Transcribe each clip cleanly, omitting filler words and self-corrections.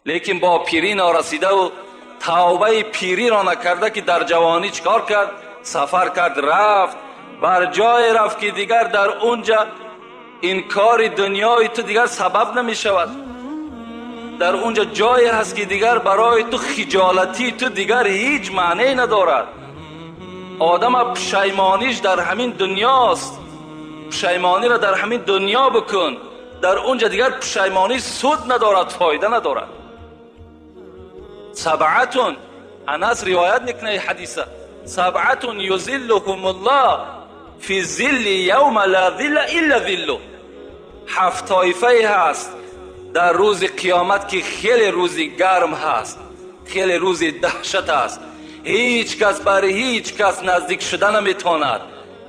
لیکن با پیری نارسیده و توبه پیری را نکرده که در جوانی چکار کرد؟ سفر کرد، رفت بر جای رفت که دیگر در اونجا این کار دنیای تو دیگر سبب نمی شود. در اونجا جایی هست که دیگر برای تو خجالتی تو دیگر هیچ معنی ندارد. آدم پشیمانیش در همین دنیاست. پشیمانی را در همین دنیا بکن، در اونجا دیگر پشیمانی سود ندارد، فایده ندارد. سبعتون، انس روایت میکنه حدیثه، سبعتون یظلهم الله فی ظل یوم لا ظل الا ظله. 7 طایفه هست در روز قیامت که خیلی روزی گرم هست، خیلی روزی دهشت است. هیچ کس بر هیچ کس نزدیک شدن نمیتواند.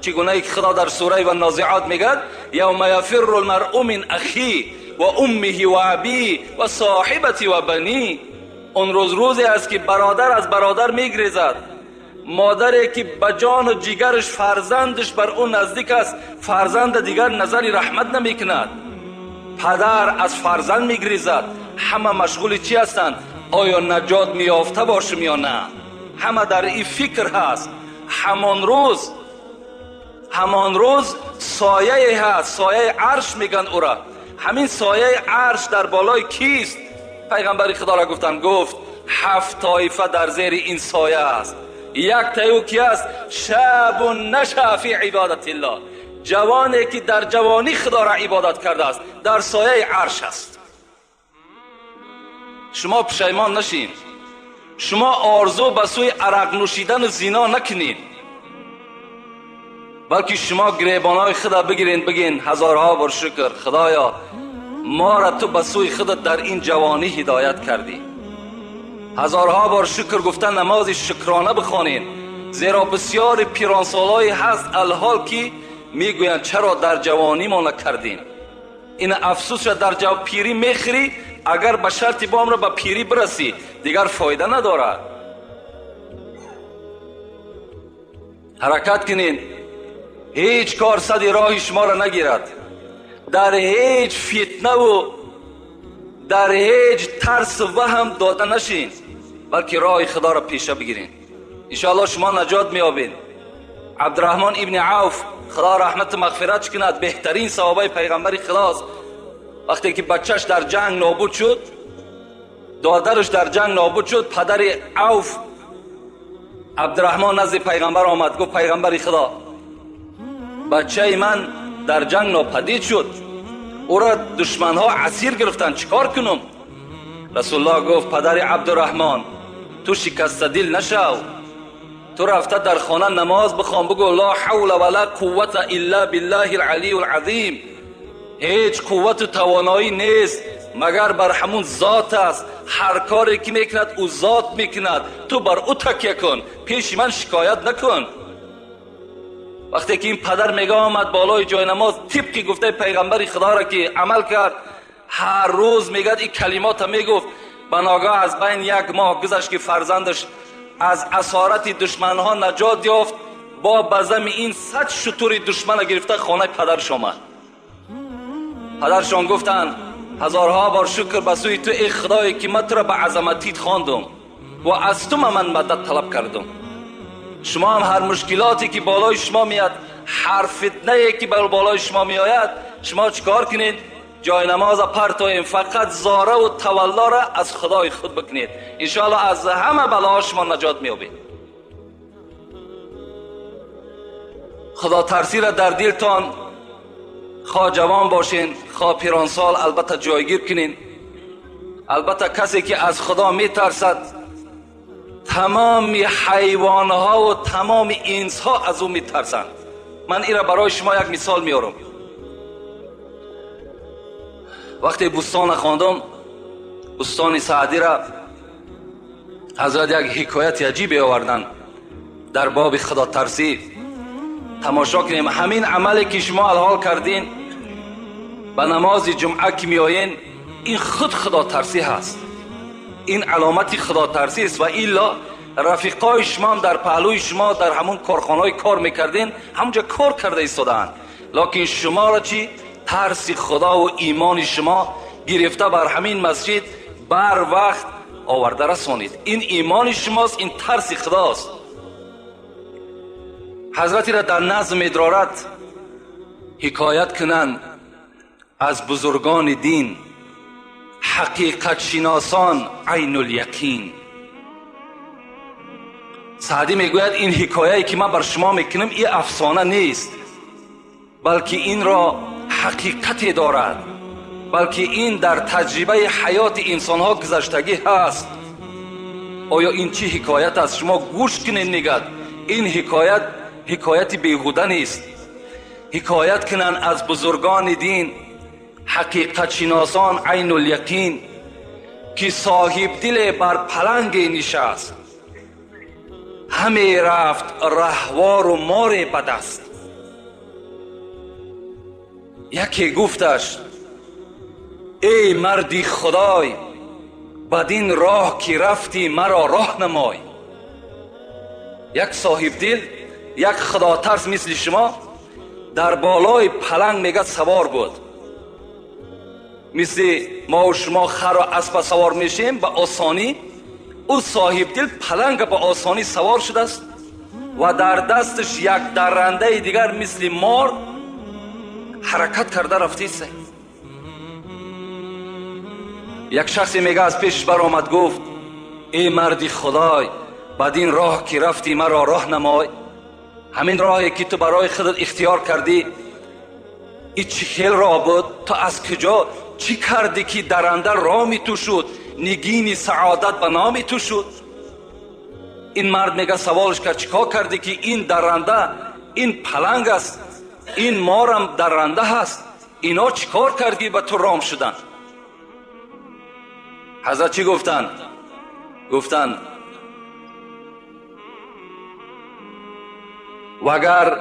چگونه که خدا در سوره و نازعات میگه یوم یفر المرء من اخی و امه و ابی و صاحبتی و بنی. اون روز روزی است که برادر از برادر میگریزد. مادری که به جان و جیگرش فرزندش بر اون نزدیک است، فرزند دیگر نظری رحمت نمیکند. پدر از فرزند میگریزد. همه مشغول چی هستند؟ آیا نجات میافته باشم یا نه؟ همه در این فکر هست. همان روز سایه هست، سایه عرش میگن او را. همین سایه عرش در بالای کیست؟ پیغمبر خدا را گفت 7 طایفه در زیر این سایه است. یک تایو کی است؟ شاب نشأ فی عبادت الله، جوانی که در جوانی خدا را عبادت کرده است، در سایه عرش است. شما پشیمان نشین، شما آرزو به سوی عرق نوشیدن و زنا نکنید، بلکه شما گریبانای خدا بگیرین، بگین هزارها بار شکر خدایا ما را تو به سوی خودت در این جوانی هدایت کردی. هزارها بار شکر گفتن، نماز شکرانه بخوانین، زیرا بسیار پیرانسالایی هست الحال که میگویند چرا در جوانی ما نکردیم. این افسوس را در پیری میخری. اگر به شرط با را به پیری برسی دیگر فایده ندارد. حرکت کنین، هیچ کار صد راه شما را نگیرد. در هیچ فتنه و در هیچ ترس و وهم داده نشین، بلکه راه خدا را پیشه بگیرین. انشاءالله شما نجات میابین. عبدالرحمن ابن عوف خدا رحمت مغفرت کند، بهترین صحابه پیغمبر خداست. وقتی که بچهش در جنگ نابود شد، دادرش در جنگ نابود شد، پدر عوف عبدالرحمن نزد پیغمبر آمد، گفت پیغمبر خدا بچه من در جنگ ناپدید شد، او را دشمن ها اسیر گرفتن، چیکار کنم؟ رسول الله گفت پدر عبدالرحمن تو شکست دل نشو، تو رفته در خانه نماز بخوان، بگو لا حول ولا قوت الا بالله العلی العظیم. هیچ قوت و توانایی نیست مگر بر همون ذات است. هر کاری که میکند او ذات میکند، تو بر او تکیه کن، پیش من شکایت نکن. وقتی که این پدر میگه آمد بالای جای نماز، طبق گفته پیغمبر خدا را که عمل کرد، هر روز میگه این کلمات میگفت. بناگاه از بین 1 ماه گذشت که فرزندش از اسارت دشمن ها نجات یافت. با بزم این 100 شتر دشمن گرفته خانه پدرش آمد. پدرشان گفتند هزارها بار شکر به سوی تو ای خدایی که من تو را به عظمتیت خواندم و از تو من مدد طلب کردم. شما هم هر مشکلاتی که بالای شما میاد، هر فتنه‌ای که بالای شما میآید، شما چیکار کنید؟ جای نماز پرتوین، فقط زاره و تولا را از خدای خود بکنید، انشاءالله از همه بلاها شما نجات میابید. خدا ترسی را در دلتان، خواه جوان باشین خواه پیرانسال، البته جایگیر کنین. البته کسی که از خدا میترسد، تمام حیوانها و تمام انسها از او میترسند. من این را برای شما یک مثال میارم. وقتی بستان خواندم، بستان سعدی را، حضرت یک حکایت عجیبی آوردن در باب خدا ترسی. تماشا کنیم. همین عملی که شما الحال کردین، به نماز جمعه که میآیین، این خود خدا ترسی هست، این علامتی خدا ترسی است. و الا رفیقای شما هم در پهلوی شما در همون کارخانه‌های کار میکردین، همونجا کار کرده ایستادن، لکن شما را چی؟ ترس خدا و ایمان شما گرفته بر همین مسجد بر وقت آورده رسانید. این ایمان شماست، این ترس خداست. حضرتی را در نظم ادرارت حکایت کنند از بزرگان دین، حقیقت شناسان عین الیقین. سعدی میگوید این حکایه‌ای که من بر شما میکنم این افسانه نیست، بلکه این را حقیقتی دارد، بلکه این در تجربه حیات انسانها گذشتگی هست. آیا این چی حکایت است؟ شما گوش کنین نگید. این حکایت بیهوده نیست. حکایت کنن از بزرگان دین، حقیقت شناسان عین الیقین، که صاحب دل بر پلنگ نشست، همه رفت رهوار و مار به دست. یکی گفتش ای مردی خدای، بدین راه که رفتی مرا راه نمای. یک صاحب دل، یک خدا ترس مثل شما در بالای پلنگ میگه سوار بود. مثل ما و شما خر و اسب سوار میشیم به آسانی، او صاحب دل پلنگ به آسانی سوار شده است و در دستش یک درنده دیگر مثل مار حرکت کرده رفته است. یک شخصی میگه از پیشش برآمد گفت ای مردی خدای، بدین راه که رفتی مرا راه نمای. همین راهی که تو برای خودت اختیار کردی این چه خیل راه بود؟ تو از کجا چی کردی که درنده رامی تو شد، نگین سعادت به نامی تو شد؟ این مرد میگه سوالش کرد چیکار کردی که این درنده، این پلنگ است، این مارم درنده هست، اینا چیکار کردی به تو رام شدن؟ حضرت چی گفتن؟ گفتن وگر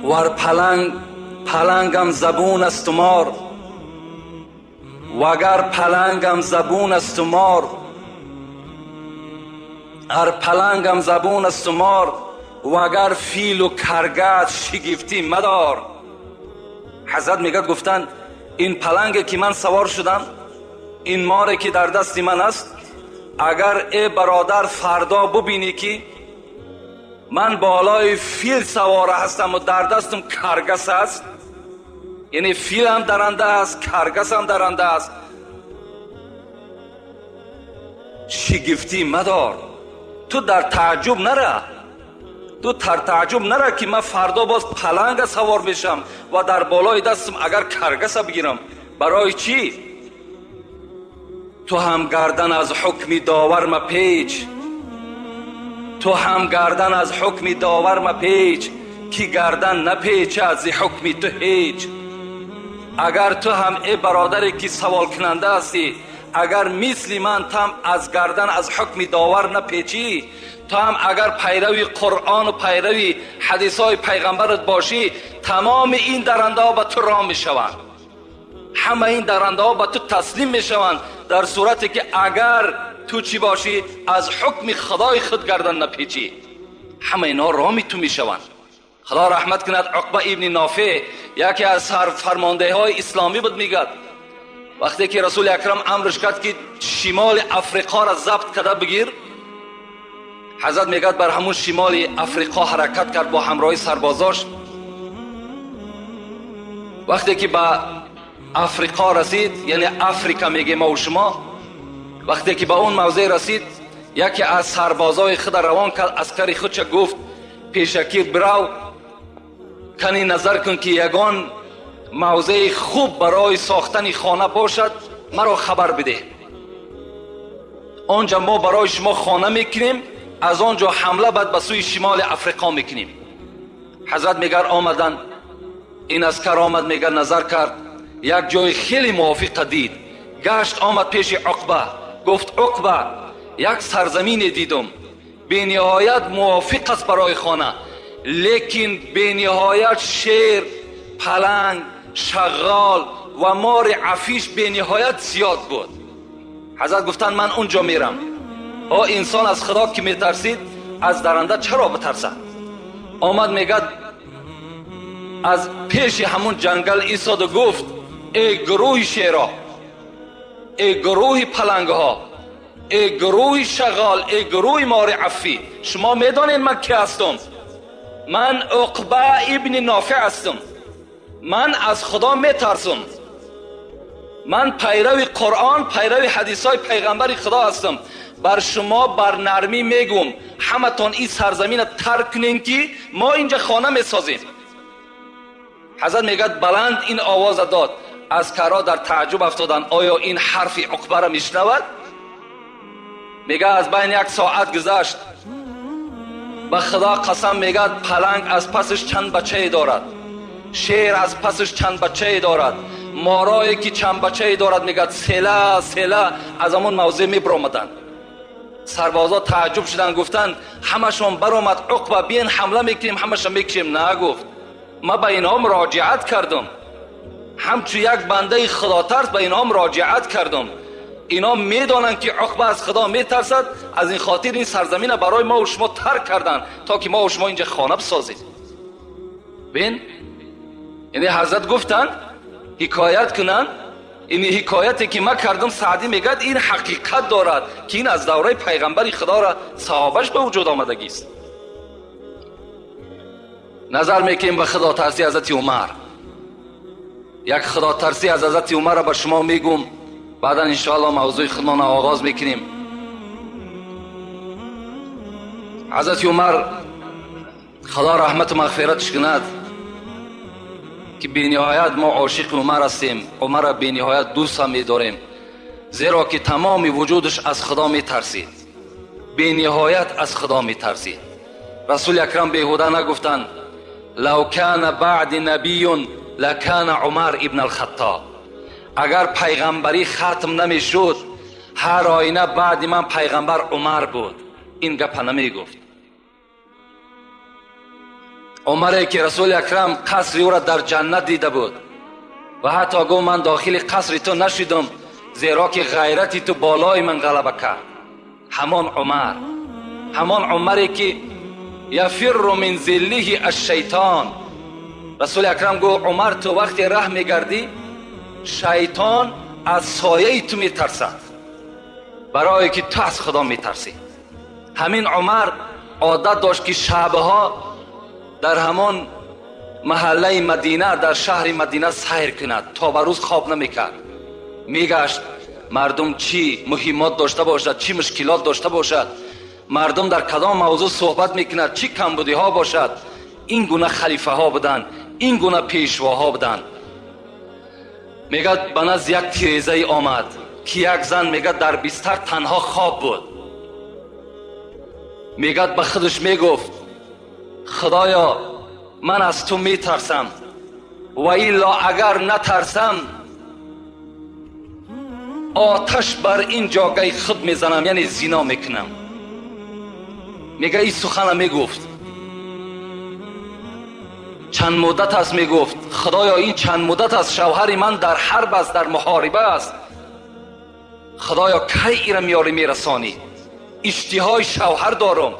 ور پلنگم زبون است و مار، وگر پلنگم زبون است و مار، ار پلنگم زبون است و مار، وگر فیل و کرگت شگفتی مدار. حضرت میگه گفتن این پلنگی که من سوار شدم، این ماری که در دست من است، اگر ای برادر فردا ببینی که من بالای فیل سوار هستم و در دستم کرگس است، یعنی فیل هم درنده است، کرگس هم درنده است، شگفتی مدار. تو در تعجب نره، تو در تعجب نره که من فردا باز پلنگ سوار بشم و در بالای دستم اگر کرگس بگیرم. برای چی؟ تو هم گردن از حکم داور مپیچ، تو هم گردن از حکم داور مپیچ، که گردن نپیچه از حکم تو هیچ. اگر تو هم ای برادری که سوال کننده هستی، اگر مثل من تم از گردن از حکم داور نپیچی، تو هم اگر پیروی قرآن و پیروی حدیث های پیغمبرت باشی، تمام این درنده ها به تو رام می شوند، همه این درنده ها به تو تسلیم می شوند، در صورتی که اگر تو چی باشی؟ از حکم خدای خود گردن نپیچی، همه اینا رامی تو می شوند. خدا رحمت کند عقبه ابن نافع یکی از فرمانده های اسلامی بود. میگد وقتی که رسول اکرم امرش کرد که شمال افریقا را ضبط کرده بگیر، حضرت میگد بر همون شمال افریقا حرکت کرد با همراه سربازاش. وقتی که به افریقا رسید، یعنی افریقا میگه ما و شما، وقتی که به اون موضع رسید، یکی از سربازای خود روان کرد، عسکری خودش گفت پیشکی برو کنی نظر کن که یگان موضع خوب برای ساختن خانه باشد، مرا خبر بده. آنجا ما برای شما خانه میکنیم، از آنجا حمله بعد به سوی شمال افریقا میکنیم. حضرت میگر آمدن، این عسکر آمد، میگر نظر کرد، یک جای خیلی موافق دید، گشت آمد پیش عقبه، گفت عقبه یک سرزمین دیدم به نهایت موافق است برای خانه، لیکن به نهایت شیر، پلنگ، شغال و مار عفیش به نهایت زیاد بود. حضرت گفتن من اونجا میرم. انسان از خدا که میترسید از درنده چرا بترسد؟ آمد میگد از پیش همون جنگل ایستاد و گفت ای گروه شیرا، ای گروه پلنگ ها، ای گروه شغال، ای گروه مار عفی، شما میدانید من کی هستم؟ من عقبه ابن نافع هستم. من از خدا میترسم. من پیرو قرآن، پیرو حدیث های پیغمبر خدا هستم. بر شما بر نرمی میگم همه تان این سرزمین ترک کنین که ما اینجا خانه میسازیم. حضرت میگد بلند این آواز داد. عسکرها در تعجب افتادند آیا این حرف عقبه را میشنود؟ میگه از بین 1 ساعت گذشت. به خدا قسم میگد پلنگ از پسش چند بچه دارد، شیر از پسش چند بچه دارد، مارایی که چند بچه دارد. میگد سله سله از همون موضع میبرامدند. سربازا تعجب شدن، گفتند همشون برآمد عقبه بیاین حمله میکنیم همشون میکشیم. نه گفت، ما به اینها مراجعت کردم، همچو یک بنده خدا ترس به اینها مراجعت کردم. اینا میدانند که عقبه از خدا میترسد، از این خاطر این سرزمین برای ما و شما ترک کردن تا که ما و شما اینجا خانه بسازیم. بین یعنی حضرت گفتن حکایت کنن. این حکایتی که ما کردم سعدی میگد این حقیقت دارد که این از دوره پیغمبر خدا را صحابش به وجود آمدگی است. نظر میکنیم به خدا ترسی حضرت عمر. یک خدا ترسی از حضرت عمر را به شما میگم، بعدا انشاءالله موضوع خودمان آغاز میکنیم. حضرت عمر خدا رحمت و مغفرتش کند که بی نهایت ما عاشق عمر هستیم. عمر را بی نهایت دوست هم می‌داریم، زیرا که تمام وجودش از خدا میترسید، بی نهایت از خدا میترسید. رسول اکرم بیهوده نگفتند لو کان بعد نبی لکان عمر ابن الخطاب. اگر پیغمبری ختم نمیشد هر آینه بعد من پیغمبر عمر بود. این گپ نمی گفت. عمری که رسول اکرم قصر او را در جنت دیده بود و حتی گفت من داخل قصر تو نشدم زیرا که غیرتی تو بالای من غلبه کرد. همان عمری که یفر من ذله الشیطان. رسول اکرم گفت عمر تو وقتی ره میگردی شیطان از سایه تو میترسد برای که تو از خدا میترسی. همین عمر عادت داشت که شبها در همان محله مدینه، در شهر مدینه سیر کند، تا به روز خواب نمیکرد. میگشت مردم چی مهمات داشته باشد، چی مشکلات داشته باشد، مردم در کدام موضوع صحبت میکند، چی کمبودی ها باشد، این گونه خلیفه ها بودن، این گونه پیشواها بودن. میگد بنز یک تیریزه آمد که یک زن میگد در بستر تنها خواب بود. میگد به خودش میگفت خدایا من از تو میترسم و الا اگر نترسم آتش بر این جاگه خود میزنم، یعنی زنا میکنم. میگه این سخن میگفت. چند مدت است میگفت خدایا این چند مدت است شوهر من در حرب است، در محاربه است. خدایا کی ایرا میاری میرسانی؟ اشتهای شوهر دارم،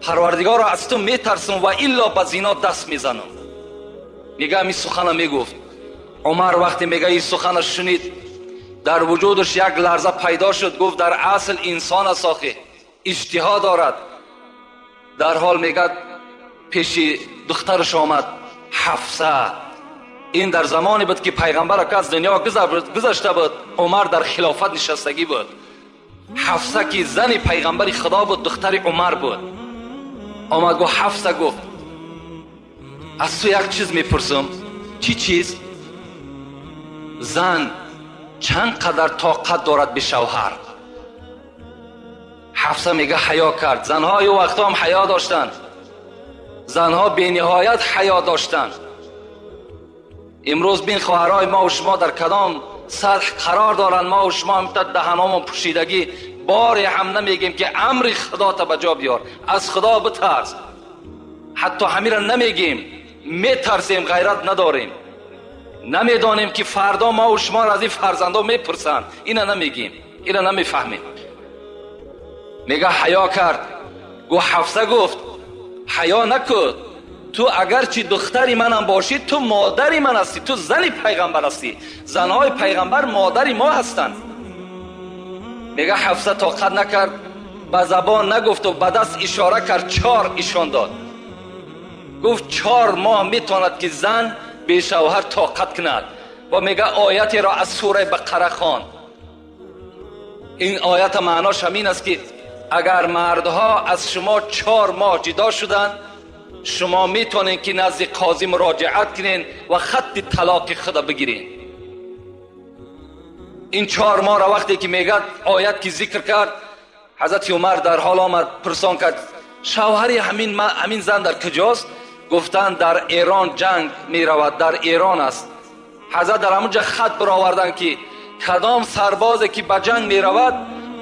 پروردگار را از تو میترسم و الا به زنا دست میزنم. میگه این سخن میگفت. عمر وقتی میگه این سخن شنید در وجودش یک لرزه پیدا شد. گفت در اصل انسان است آخه، اشتها دارد. در حال میگه پیش دخترش آمد حفصه. این در زمانی بود که پیغمبر که از دنیا گذشته بود، عمر در خلافت نشستگی بود. حفصه که زن پیغمبر خدا بود، دختر عمر بود. آمد گفت حفصه، گفت از تو یک چیز میپرسم. چی چیز؟ زن چند قدر طاقت دارد به شوهر؟ حفصه میگه حیا کرد. زنها یه وقتا هم حیا داشتند، زنها بی نهایت حیا داشتند. امروز بین خواهرای ما و شما در کدام سطح قرار دارند؟ ما و شما هم دهنامون پوشیدگی باری هم نمیگیم که امر خدا تا بجا بیار، از خدا بترس. حتی همین را نمیگیم، میترسیم، غیرت نداریم، نمیدانیم که فردا ما و شما را از این فرزندا میپرسند. اینا نمیگیم، اینا نمیفهمیم. میگه حیا کرد. گو حفصه گفت حیا نکن، تو اگرچه دختری منم باشی تو مادری من هستی، تو زن پیغمبر هستی. زنهای پیغمبر مادری ما هستند. میگه حفصه طاقت نکرد، با زبان نگفت و با دست اشاره کرد، 4 ایشان داد. گفت 4 ماه میتواند که زن به شوهر طاقت کند. و میگه آیتی را از سوره بقره خواند. این آیت معناش همین است که اگر مردها از شما 4 ماه جدا شدند، شما میتونین که نزد قاضی مراجعت کنین و خط طلاق خود بگیرین. این 4 ماه را وقتی که میگه آیت که ذکر کرد، حضرت عمر در حال آمد پرسان کرد شوهری همین زن در کجاست؟ گفتند در ایران جنگ می رود، در ایران است. حضرت در همونجا خط برآوردند که کدام سربازی که به جنگ می رود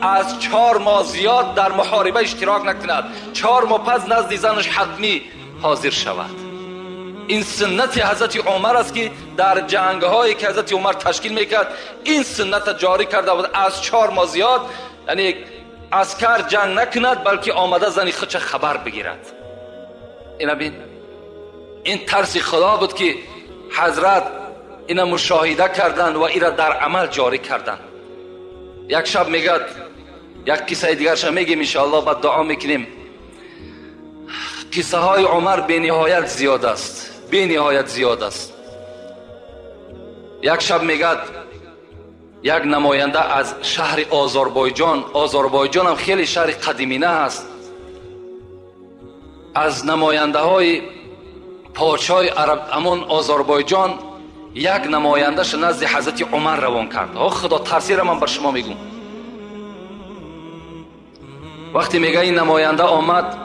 از 4 ماه زیاد در محاربه اشتراک نکند، 4 ماه پس نزد زنش حتمی حاضر شود. این سنت حضرت عمر است که در جنگ هایی که حضرت عمر تشکیل میکرد این سنت جاری کرده بود، از 4 ماه زیاد یعنی عسکر جنگ نکند بلکه آمده زنی خودش خبر بگیرد. اینا بین این ترس خدا بود که حضرت اینا مشاهده کردند و اینا در عمل جاری کردند. یک شب میگد، یک قصه دیگرش میگیم ان شاء الله، بعد دعا میکنیم. قصه های عمر بی نهایت زیاد است، بی نهایت زیاد است. یک شب میگد یک نماینده از شهر آذربایجان، آذربایجان هم خیلی شهر قدیمینه است، از نماینده های پادشاه عرب امون آذربایجان یک نمایندهش نزد حضرت عمر روان کرد. خدا تفسیر من بر شما میگم. وقتی میگه این نماینده آمد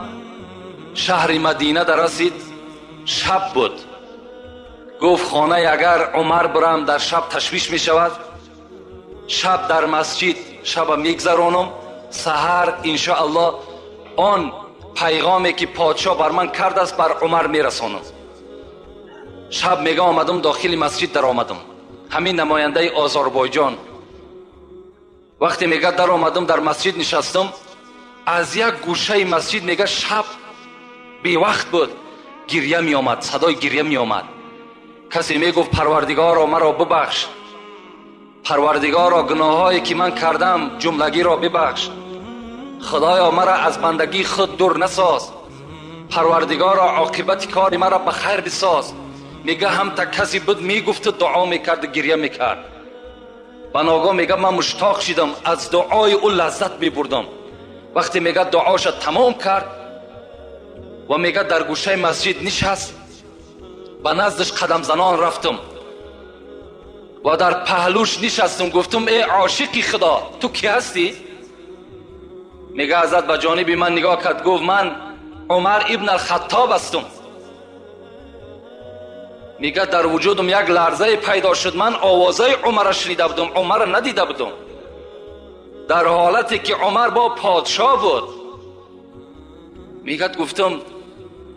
شهر مدینه در رسید، شب بود. گفت خانه اگر عمر برم در شب تشویش می شود، شب در مسجد شب میگذرانم، سحر انشاءالله آن پیغامی که پادشاه بر من کرده است بر عمر میرسانم. شب میگه آمدم داخل مسجد در آمدم، همین نماینده آذربایجان. وقتی میگه در آمدم در مسجد نشستم، از یک گوشه مسجد میگه شب بی وقت بود، گریه می آمد، صدای گریه می آمد. کسی می گفت پروردگارا مرا ببخش، پروردگارا گناهایی که من کردم جملگی را ببخش، خدایا مرا از بندگی خود دور نساز، پروردگارا عاقبت کار مرا به خیر بساز. میگه هم تا کسی بود میگفت دعا میکرد، گریه میکرد. و ناگاه میگه من مشتاق شدم، از دعای او لذت میبردم. وقتی میگه دعاش تمام کرد و میگه در گوشه مسجد نشست، به نزدش قدم زنان رفتم و در پهلوش نشستم. گفتم ای عاشقی خدا تو کی هستی؟ میگه حضرت به جانب من نگاه کرد، گفت من عمر ابن الخطاب هستم. میگه در وجودم یک لرزه پیدا شد، من آوازه عمر شنیده بودم، عمر ندیده بودم، در حالتی که عمر با پادشاه بود. میگه گفتم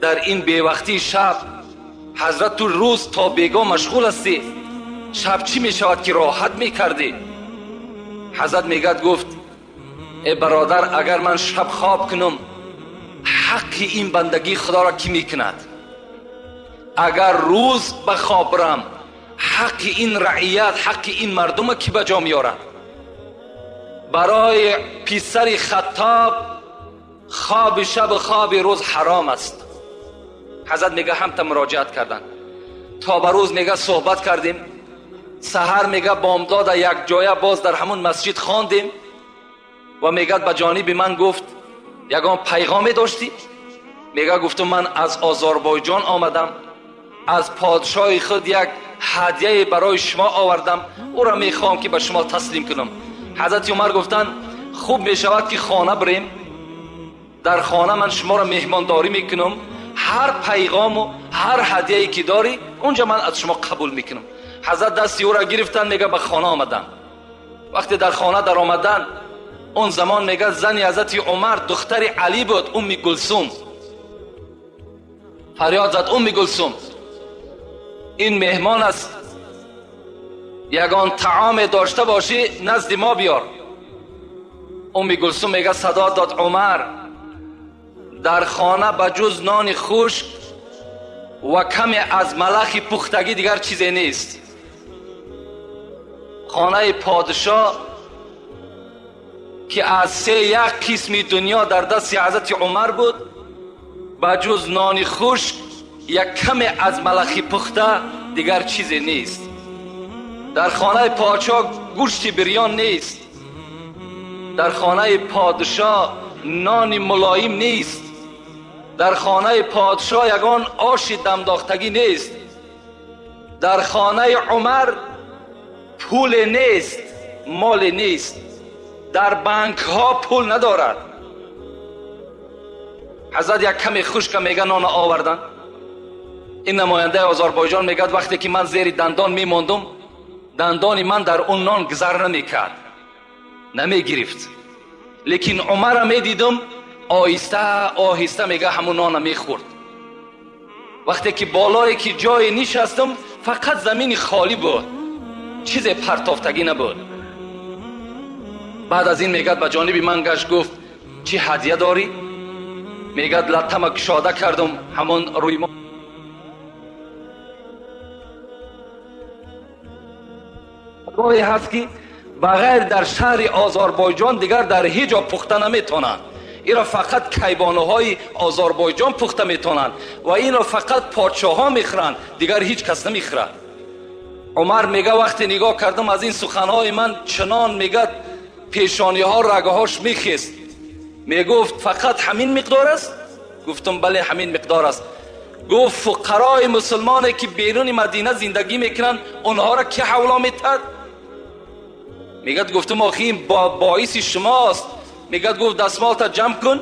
در این بیوقتی شب حضرت تو روز تا بیگاه مشغول هستی، شب چی میشود که راحت میکردی؟ حضرت میگه گفت ای برادر اگر من شب خواب کنم حق این بندگی خدا را کی میکند؟ اگر روز به خواب برم حق این رعیت، حق این مردم کی به جا میارد؟ برای پسر خطاب خواب شب خواب روز حرام است. حضرت میگه هم تا مراجعت کردن، تا به روز میگه صحبت کردیم، سحر میگه بامداد یک جایه باز در همون مسجد خواندیم و میگه به جانب من گفت یگان پیغامی داشتی؟ میگه گفتم من از آذربایجان آمدم، از پادشاه خود یک هدیه برای شما آوردم، او را میخوام که به شما تسلیم کنم. حضرت عمر گفتن خوب میشود که خانه بریم، در خانه من شما را مهمانداری میکنم، هر پیغام و هر هدیه‌ای که داری اونجا من از شما قبول میکنم. حضرت دستی او را گرفتن، میگه به خانه آمدن. وقتی در خانه در آمدن، اون زمان میگه زنی حضرت عمر دختر علی بود، ام کلثوم. فریاد زد ام کلثوم این مهمان است، یگان طعام داشته باشی نزد ما بیار. ام کلثوم میگه صدا داد عمر در خانه بجز نان خشک و کمی از ملخ پختگی دیگر چیزی نیست. خانه پادشاه که از 3 قسم دنیا در دست حضرت عمر بود، با جز نان خشک یک کم از ملخی پخته دیگر چیزی نیست. در خانه پادشاه گوشت بریان نیست، در خانه پادشاه نان ملایم نیست، در خانه پادشاه یگان آش دمداختگی نیست، در خانه عمر پول نیست، مال نیست، در بانک ها پول ندارد. حضرت یک کمی خشک میگه نان آوردن. این نماینده آذربایجان میگه وقتی که من زیر دندان میماندم، دندان من در اون نان گذر نمیکرد، نمیگرفت، لیکن عمر میدیدم آهسته آهسته میگه همون نان میخورد. وقتی که بالای که جای نشستم فقط زمین خالی بود، چیز پرتافتگی نبود. بعد از این میگه به جانب من گشت گفت چی هدیه داری؟ میگه لطمه کشاده کردم همون روی ما گاهی هست که بغیر در شهر آذربایجان دیگر در هیچ جا پخته نمیتونند. اینا فقط کیبانه های آذربایجان پخته میتونند و اینا فقط پادشاه ها میخورند، دیگر هیچ کس نمیخورد. عمر میگه وقتی نگاه کردم از این سخنهای من چنان میگه پیشانی ها رگه هاش میخیست. میگفت فقط همین مقدار است؟ گفتم بله همین مقدار است. گفت فقرای مسلمانی که بیرون مدینه زندگی میکنن اونها را که حولا میتد؟ میگه گفتم آخی این باعث شماست. میگه گفت دستمالت جمع کن،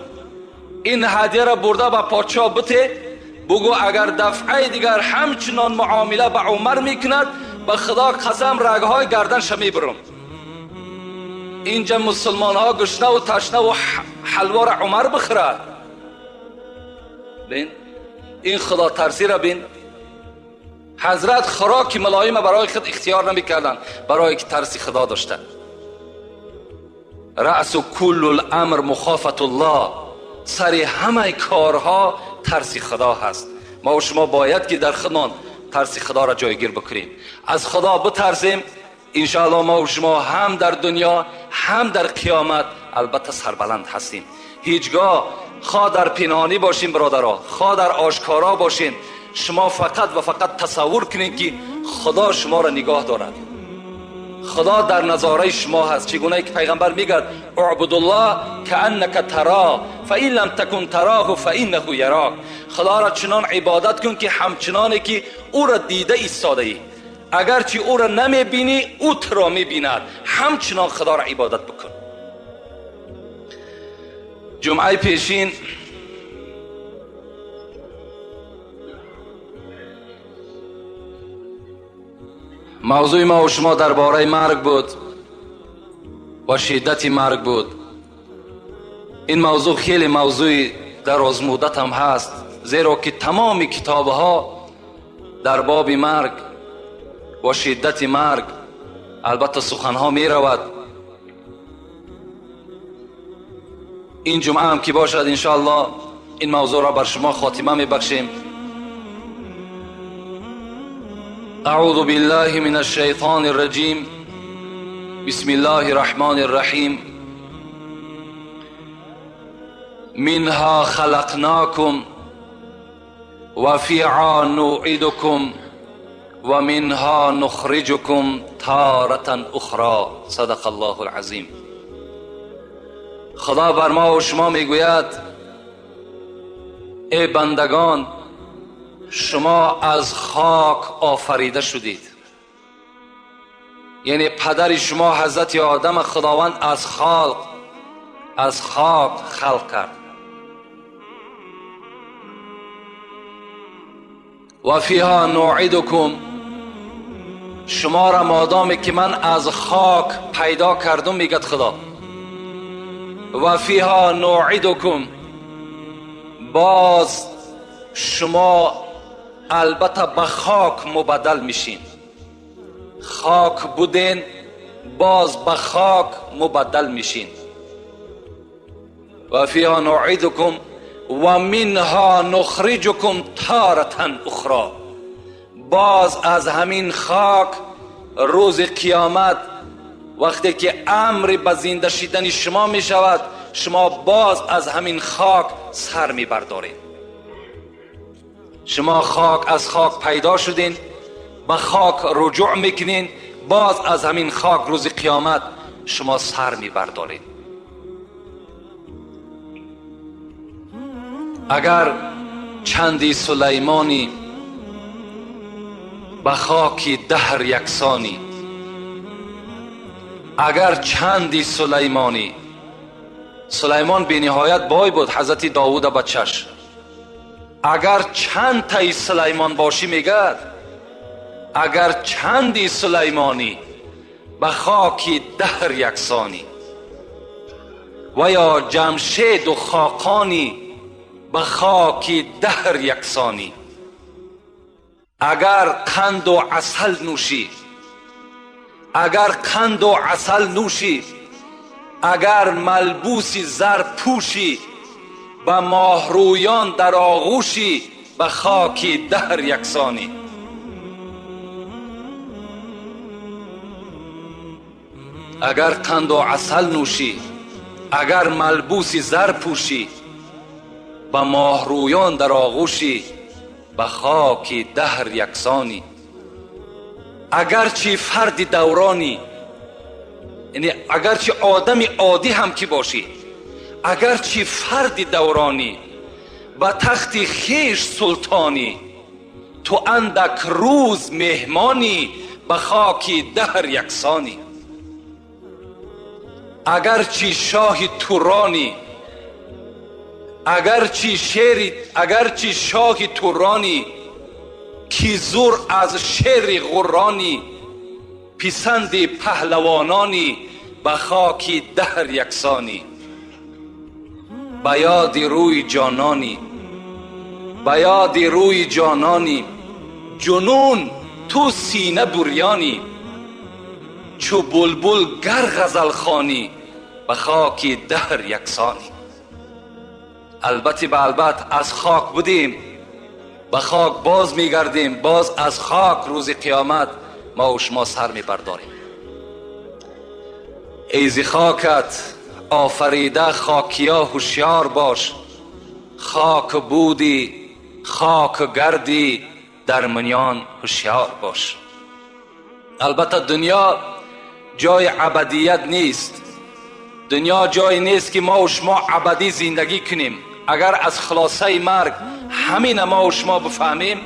این هدیه را برده به پادشاه بده، بگو اگر دفعه دیگر همچنان معامله به عمر میکند به خدا قسم رگهای گردنش میبرم. اینجا مسلمان ها گشنه و تشنه و حلوا را عمر بخورد. بین این خدا ترسی را بین. حضرت خوراک ملایم برای خود اختیار نمی کردن، برای که ترسی خدا داشتن. رأس کل الامر مخافت الله، سر همه کارها ترسی خدا هست. ما و شما باید که در خودمان ترسی خدا را جایگیر بکنیم، از خدا بترسیم. انشاءالله ما و شما هم در دنیا هم در قیامت البته سربلند هستیم. هیچگاه خواه در پنهانی باشین برادرها، خواه در آشکارا باشین، شما فقط و فقط تصور کنید که خدا شما را نگاه دارد، خدا در نظاره شما هست. چگونه که پیغمبر میگه اعبد الله کانک تراه فان لم تکن تراه فانه یراک. خدا را چنان عبادت کن که همچنانی که او را دیده ایستاده ای، اگرچه او را نمیبینی او تو را میبیند، همچنان خدا را عبادت بکن. جمعه پیشین موضوع ما و شما درباره مرگ بود و شدت مرگ بود. این موضوع خیلی موضوع دراز مدت هم هست، زیرا که تمام کتاب ها در باب مرگ و شدت مرگ البته سخن ها می رود. این جمعه هم که باشد انشاءالله این موضوع را بر شما خاتمه می بخشیم. اعوذ بالله من الشیطان الرجیم، بسم الله الرحمن الرحیم. منها خلقناکم و فیها نعیدکم و منها نخرجکم تارة اخرى. صدق الله العظیم. خدا بر ما و شما میگوید ای بندگان، شما از خاک آفریده شدید. یعنی پدر شما حضرت آدم خداوند از خاک خلق کرد. و فیها نعیدکم، شما را مادامی که من از خاک پیدا کردم میگد خدا، و فیها نعیدکم، باز شما البته به خاک مبدل میشین. خاک بودین باز به خاک مبدل میشین. و فیها نعیدکم و منها نخرجکم تارة اخرى، باز از همین خاک روز قیامت وقتی که امر به زنده شدن شما می شود، شما باز از همین خاک سر می بردارید. شما خاک از خاک پیدا شدین، به خاک رجوع میکنین، باز از همین خاک روز قیامت شما سر می بردارید. اگر چندی سلیمانی به خاک دهر یکسانی، اگر چندی سلیمانی، سلیمان بی نهایت بای بود، حضرت داوود بچش، اگر چند تای سلیمان باشی میگد، اگر چندی سلیمانی به خاک دهر یکسانی، و یا جمشید و خاقانی به خاک دهر یکسانی، اگر قند و عسل نوشی، اگر قند و عسل نوشی، اگر ملبوس زر پوشی، به ماهرویان در آغوشی به خاک دهر یکسانی. اگر قند و عسل نوشی، اگر ملبوس زر پوشی، به ماهرویان در آغوشی به خاک دهر یکسانی. اگرچه فرد دورانی، یعنی اگرچه آدم عادی هم که باشی، اگرچه فرد دورانی، به تخت خیش سلطانی، تو اندک روز مهمانی به خاک دهر یکسانی. اگرچه شاه تورانی، اگرچه شاه تورانی، کی زور از شیر غرانی، پسند پهلوانانی به خاک دهر یکسانی. به یاد روی جانانی، به یاد روی جانانی، جنون تو سینه بریانی، چو بلبل گر غزل خوانی به خاک دهر یکسانی. البته به البته از خاک بودیم، به خاک باز میگردیم، باز از خاک روز قیامت ما و شما سر میبرداریم. ایزی خاکت آفریده خاکیا هوشیار باش، خاک بودی خاک گردی در منیان هوشیار باش. البته دنیا جای ابدیت نیست، دنیا جای نیست که ما و شما ابدی زندگی کنیم. اگر از خلاصه مرگ همین ما و شما بفهمیم،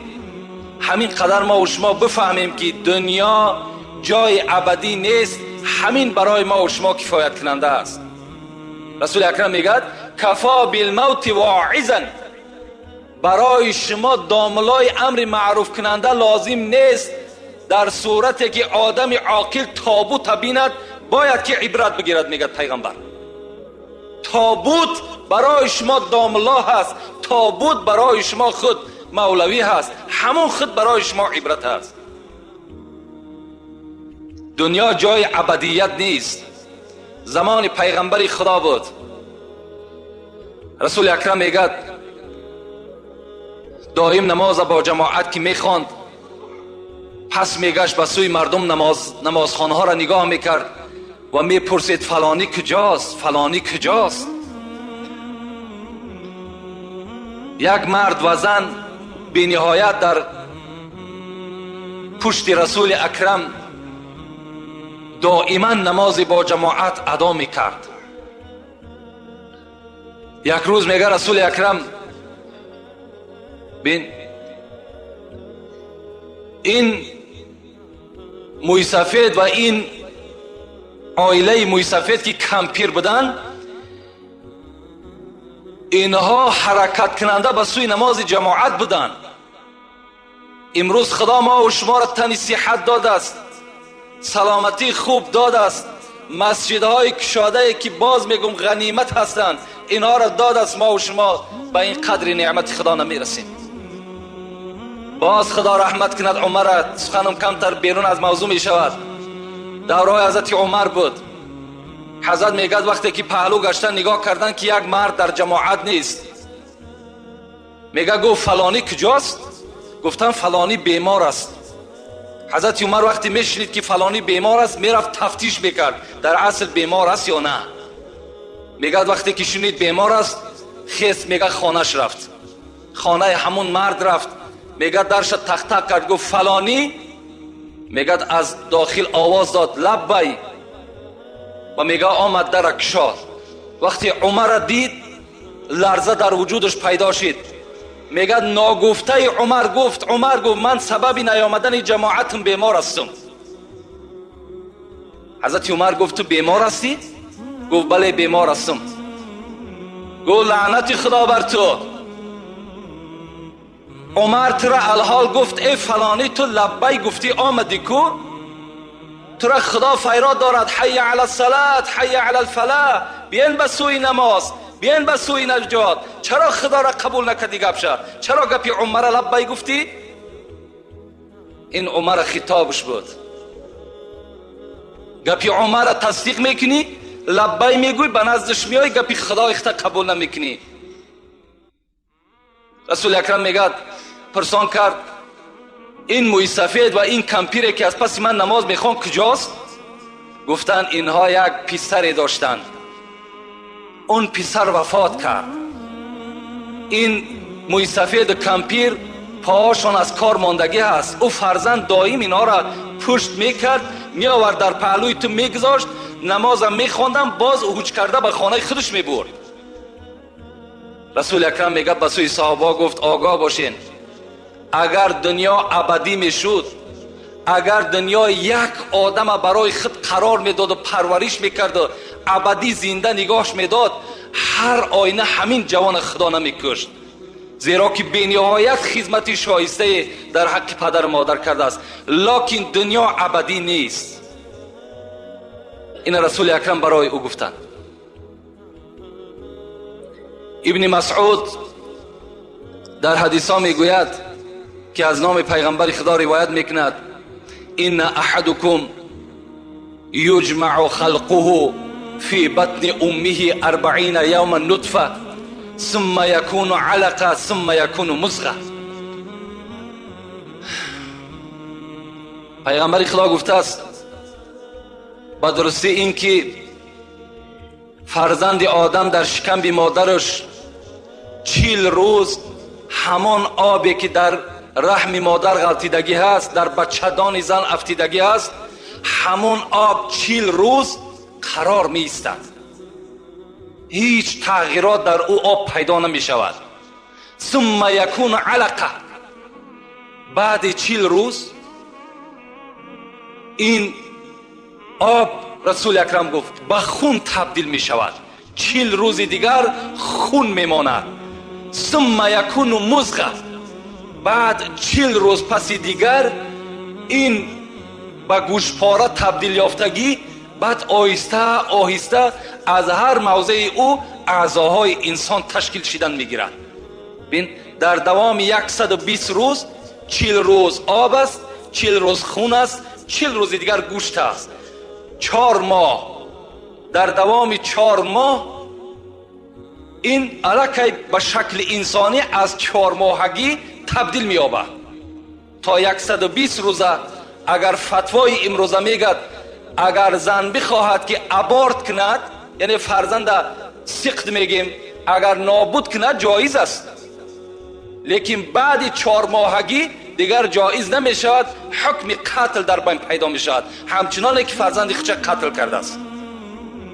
همین قدر ما و شما بفهمیم که دنیا جای ابدی نیست، همین برای ما و شما کفایت کننده است. رسول اکرم میگه کفا بالموت واعظا، برای شما داملای امر معروف کننده لازم نیست. در صورتی که آدم عاقل تابوت بیند باید که عبرت بگیرد. میگه پیغمبر تابوت برای شما داملا هست، تابوت برای شما خود مولوی هست، همون خود برای شما عبرت هست. دنیا جای ابدیت نیست. زمان پیغمبر خدا بود، رسول اکرم میگه دائم نماز با جماعت که میخواند، پس میگشت به سوی مردم نمازخانه ها را نگاه میکرد و میپرسید فلانی کجاست، فلانی کجاست. یک مرد و زن بی نهایت در پشت رسول اکرم دائما نماز با جماعت ادا میکرد. یک روز میگه رسول اکرم بین این موی سفید و این عائله موی سفید که کمپیر بودن، اینها حرکت کننده به سوی نماز جماعت بودن. امروز خدا ما و شما را تن صحت داده است، سلامتی خوب داده است، مسجدهای کشاده که باز میگم غنیمت هستند، اینها را داده است. ما و شما به این قدر نعمت خدا نمیرسیم. باز خدا رحمت کند عمر را، سخنم کمتر بیرون از موضوع می شود. دورای حضرت عمر بود. حضرت میگد وقتی که پهلو گشتن نگاه کردن که یک مرد در جماعت نیست، میگه گفت فلانی کجاست؟ گفتن فلانی بیمار است. حضرت عمر وقتی میشنید که فلانی بیمار است میرفت تفتیش میکرد در اصل بیمار است یا نه. میگه وقتی که شنید بیمار است خیست، میگه خانهش رفت، خانه همون مرد رفت، میگه درش تق تق کرد، گفت فلانی، میگه از داخل آواز داد لبی و میگه آمد در کشاد. وقتی عمر دید لرزه در وجودش پیدا شد. میگه ناگفته عمر گفت من سبب نیامدن جماعتم بیمار هستم. حضرت عمر گفت تو بیمار هستی؟ گفت بله بیمار هستم. گفت لعنت خدا بر تو. عمر تو را الحال گفت ای فلانی تو لبی گفتی آمدی کو؟ تو را خدا فریاد دارد حی علی الصلاة حی علی الفلاح، بیاین به سوی نماز، بیاین به سوی نجات. چرا خدا را قبول نکردی گپشه؟ چرا گپی عمر لبی گفتی؟ این عمر خطابش بود. گپی عمر را تصدیق میکنی، لبی میگوی، به نزدش میای گپی خدا اخت قبول نمیکنی. رسول اکرم میگه پرسان کرد این موی سفید و این کمپیری که از پس من نماز میخوان کجاست؟ گفتن اینها یک پسری داشتند، اون پسر وفات کرد. این موی سفید و کمپیر پاهاشون از کار ماندگی هست. او فرزند دائم اینا را پشت میکرد، میآورد در پهلوی تو میگذاشت، نمازم میخواندم، باز هوچ کرده به خانه خودش میبرد. رسول اکرم میگه به سوی صحابه گفت آگاه باشین، اگر دنیا ابدی میشد، اگر دنیا یک آدم برای خود قرار میداد و پرورش میکرد و ابدی زنده نگاهش میداد، هر آینه همین جوان خدا نمیکشت، زیرا که بی‌نهایت خدمت شایسته در حق پدر و مادر کرده است. لکن دنیا ابدی نیست. این رسول اکرم برای او گفتند. ابن مسعود در حدیث ها میگوید که از نام پیغمبر خدا روایت میکند ان احدکم یجمع خلقه فی بطن امه 40 یوما نطفه ثم یکون علقه ثم یکون مضغه. پیغمبر خدا گفته است با درستی این که فرزند آدم در شکم مادرش 40 روز همان آبی که در رحم مادر غلطیدگی هست، در بچه‌دان زن افتیدگی هست، همون آب 40 روز قرار می ایستد، هیچ تغییرات در او آب پیدا نمی شود. ثم یکون علقه، بعد 40 روز این آب رسول اکرم گفت به خون تبدیل می شود. 40 روز دیگر خون می ماند. ثم یکون مضغه، بعد 40 روز پس دیگر این به گوشپاره تبدیل یافتگی، بعد آهسته آهسته از هر موضع او اعضاهای انسان تشکیل شدن میگیرد. ببین در دوام 120 روز 40 روز آب است، 40 روز خون است، 40 روز دیگر گوشت است. 4 ماه، در دوام 4 ماه این الکی به شکل انسانی از 4 ماهگی تبدیل می‌یابد تا 120 روزه. اگر فتوای امروزه میگد اگر زن بخواهد که ابورت کند، یعنی فرزند سقط میگیم، اگر نابود کند جایز است، لیکن بعد 4 ماهگی دیگر جایز نمی شود، حکم قتل در بین پیدا می شود، همچنان که فرزند خودش قتل کرده است.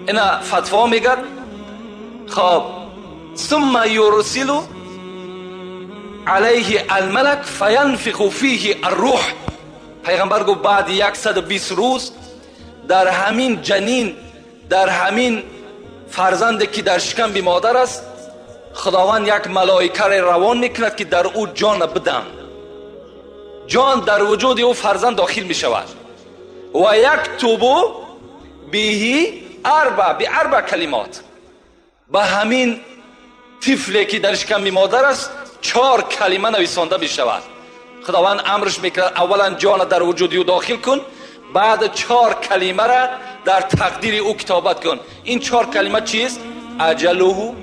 اینا فتوا میگد. خب ثم یرسل علیه الملک فینفخ فیه الروح. پیغمبر گفت بعد 120 روز در همین جنین، در همین فرزند که در شکم بی مادر است، خداوند یک ملائکه روان میکند که در او جان بدن، جان در وجود او فرزند داخل می شود. و یکتب به اربع کلمات، به همین طفلی که در شکم مادر است 4 کلمه نویسانده می شود. خداوند امرش میکند اولا جان در وجود او داخل کن، بعد 4 کلمه را در تقدیر او کتابت کن. این 4 کلمه چیست؟ اجله،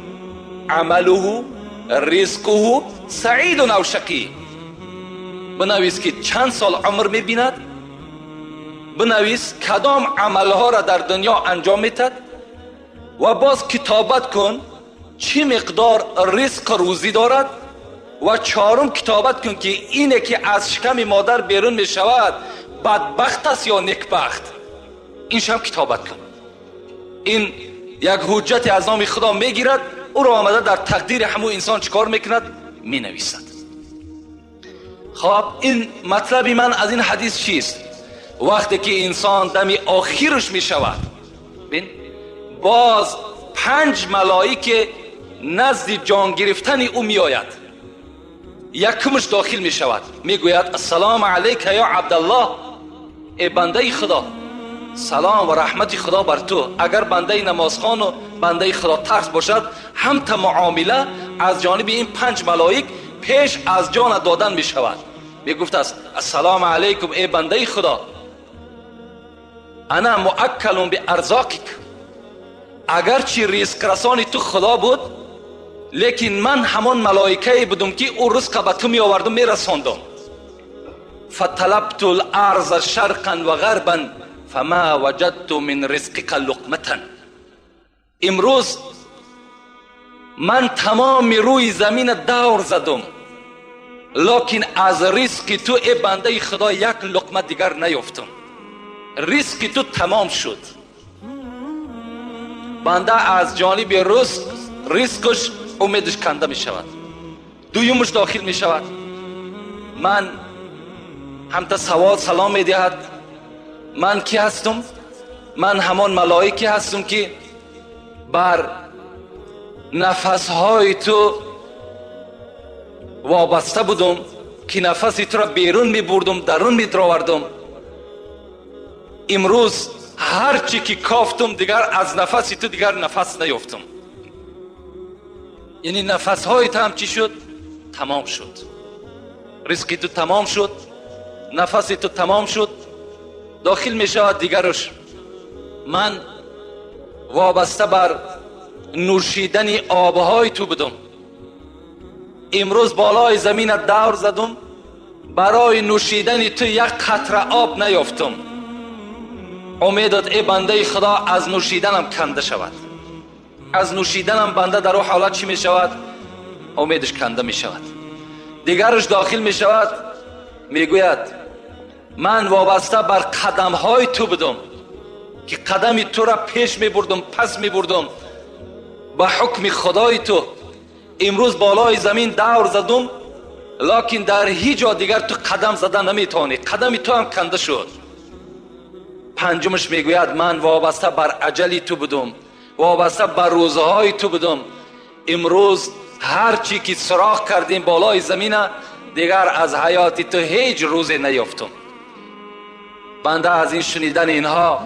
عمله، رزقه، سعید و شقی. بنویس که چند سال عمر میبیند، بنویس کدام عملها را در دنیا انجام میتد و باز کتابت کن چی مقدار رزق روزی دارد و چهارم کتابت کن که اینه که از شکم مادر بیرون می شود بدبخت است یا نیکبخت. این هم کتابت کن. این یک حجت از نام خدا میگیرد، او را آمده در تقدیر همو انسان چکار میکند؟ می نویسد. خب این مطلب من از این حدیث چیست؟ وقتی که انسان دمی آخرش می شود بین باز 5 ملائکه نزد جان گرفتن او می آید. یکمش داخل می شود می گوید السلام علیک یا عبدالله، ای بنده خدا، سلام و رحمت خدا بر تو. اگر بنده نمازخوان و بنده خدا ترس باشد هم تا معامله از جانب این 5 ملائک پیش از جان دادن می شود. می گفت است السلام علیکم ای بنده خدا، انا مؤکل به ارزاقک. اگرچه رزق رسان تو خدا بود لیکن من همان ملائکه بودم که او رزق به تو می آوردم می رساندم. فطلبت الارض شرقا و غربا فما وجدت من رزقک لقمتا. امروز من تمام روی زمین دور زدم لیکن از رزق تو ای بنده خدا یک لقمه دیگر نیافتم. رزق تو تمام شد. بنده از جانب رزقش امیدش کنده می شود. دویمش داخل می شود. من هم تا سوال سلام می دهد. من کی هستم؟ من همان ملائکه هستم که بر نفسهای تو وابسته بودم که نفسی تو را بیرون می بردم درون می دراوردم. امروز هرچی که کافتم دیگر از نفسی تو دیگر نفس نیافتم. یعنی نفسهای تو هم چی شد؟ تمام شد. رزقی تو تمام شد، نفسی تو تمام شد. داخل می شود دیگرش من وابسته بر نوشیدن آبهای تو بودم. امروز بالای زمین دور زدم برای نوشیدن تو یک قطره آب نیافتم. امیدت ای بنده خدا از نوشیدنم کنده شود. از نوشیدنم بنده در او حالت چی می شود؟ امیدش کنده می شود. دیگرش داخل می شود می گوید من وابسته بر قدم های تو بودم که قدم تو را پیش می بردم پس می بردم با حکم خدای تو. امروز بالای زمین دور زدم لیکن در هیچ جا دیگر تو قدم زدن نمی توانی. قدم تو هم کنده شد. پنجمش می گوید من وابسته بر اجل تو بودم، وابسته بر روزهای تو بودم. امروز هرچی که سراغ کردیم بالای زمین دیگر از حیات تو هیچ روزی نیافتم. بنده از این شنیدن اینها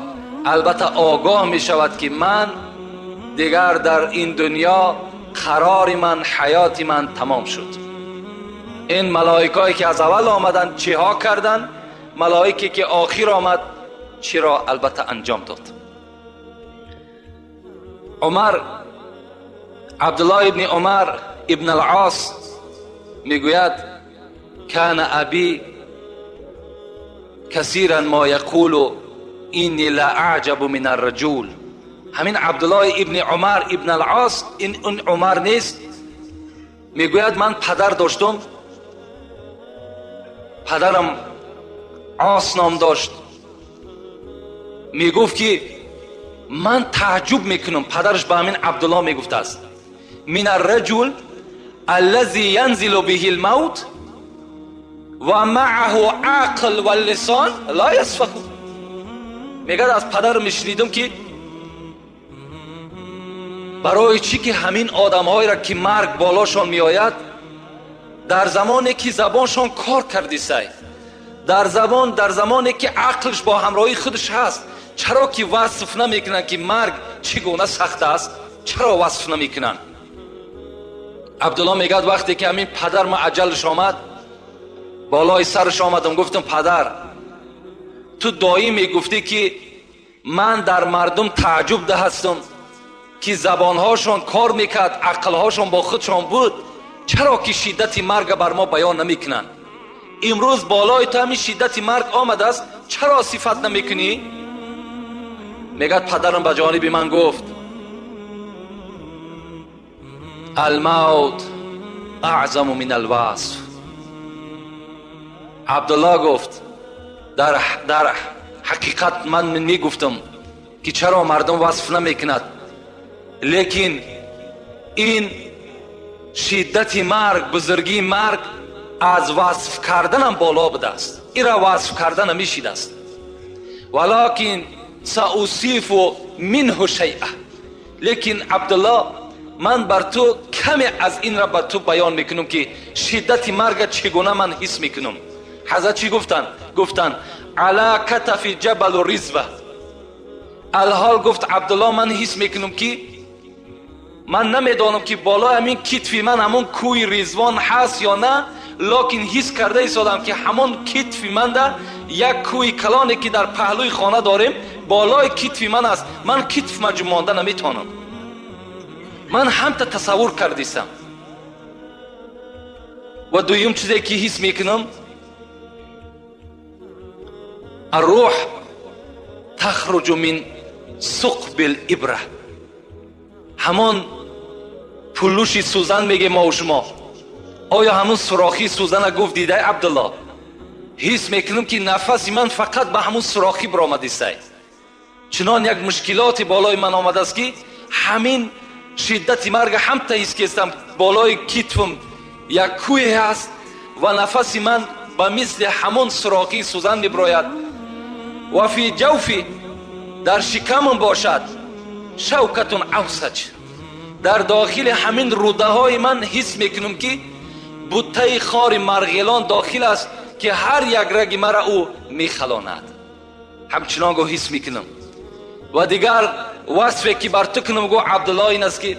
البته آگاه می شود که من دیگر در این دنیا قرار من حیات من تمام شد. این ملائکه‌ای که از اول آمدن چه ها کردن؟ ملائکه که آخر آمد چی را البته انجام داد. عبدالله ابن عمر ابن العاص میگوید کان ابی کثیرا ما یقول اینی لاعجب من الرجل. همین عبدالله ابن عمر ابن العاص، این اون عمر نیست، میگوید من پدر داشتم، پدرم عاص نام داشت. میگفت که من تعجب میکنم، پدرش به همین عبدالله میگفته است من الرجل الذي ينزل به الموت و معه عقل و لسان لا يسفه. میگه از پدر میشنیدم که برای چی که همین آدم‌هایی را که مرگ بالاشان میآید در زمانی که زبانشان کار کردی سای، در زمانی که عقلش با همراهی خودش هست، چرا که وصف نمیکنن که مرگ چگونه سخت است؟ چرا وصف نمیکنن؟ عبدالله میگه وقتی که همین پدر ما اجلش آمد بالای سرش آمدم گفتم پدر تو دایی میگفتی که من در مردم تعجب ده هستم که زبانهاشون کار میکرد، عقلهاشون با خودشون بود، چرا که شدت مرگ بر ما بیان نمیکنن؟ امروز بالای تو همین شدت مرگ آمده است، چرا صفت نمیکنی؟ میگه پدرم به جانب من گفت الموت اعظم من الوصف. عبدالله گفت در حقیقت من میگفتم که چرا مردم وصف نمیکند، لیکن این شدت مرگ، بزرگی مرگ از وصف کردنم بالا بوده است، این را وصف کردن نمیشید است. ولکن سأوصف منه شیئا، لیکن عبدالله من بر تو کمی از این را بر تو بیان میکنم که شدت مرگ چگونه من حس میکنم. حضرت چی گفتن علی کتف جبل رزوه. الحال گفت عبدالله من حس میکنم که من نمیدانم که بالای همین کتف من همون کوی رزوان هست یا نه، لیکن حس کرده ایستادم که همون کتف من در یک کوی کلانی که در پهلوی خانه داریم بالای کتف من است. من کتف مجموع مانده نمیتونم. من همتا تصور کردیستم. و دویم چیزی که حس میکنم الروح تخرج من ثقب الابره. همون پلوش سوزن میگه ما و شما. آیا همون سوراخی سوزن گفت دیده عبدالله؟ حس میکنم که نفس من فقط به همون سوراخی برآمده است. چنان یک مشکلات بالای من آمده است که همین شدت مرگ هم تا حس کردم بالای کتفم یک کوه هست و نفس من به مثل همون سوراخی سوزن میبراید. و فی جوفی در شکمم باشد شوکتون اوسج. در داخل همین روده های من حس میکنم که بوته خار مرغیلان داخل است که هر یک رگ مرا او میخلاند. همچنان گو حس میکنم. و دیگر وصفی که بر تو کنم گو عبدالله این است که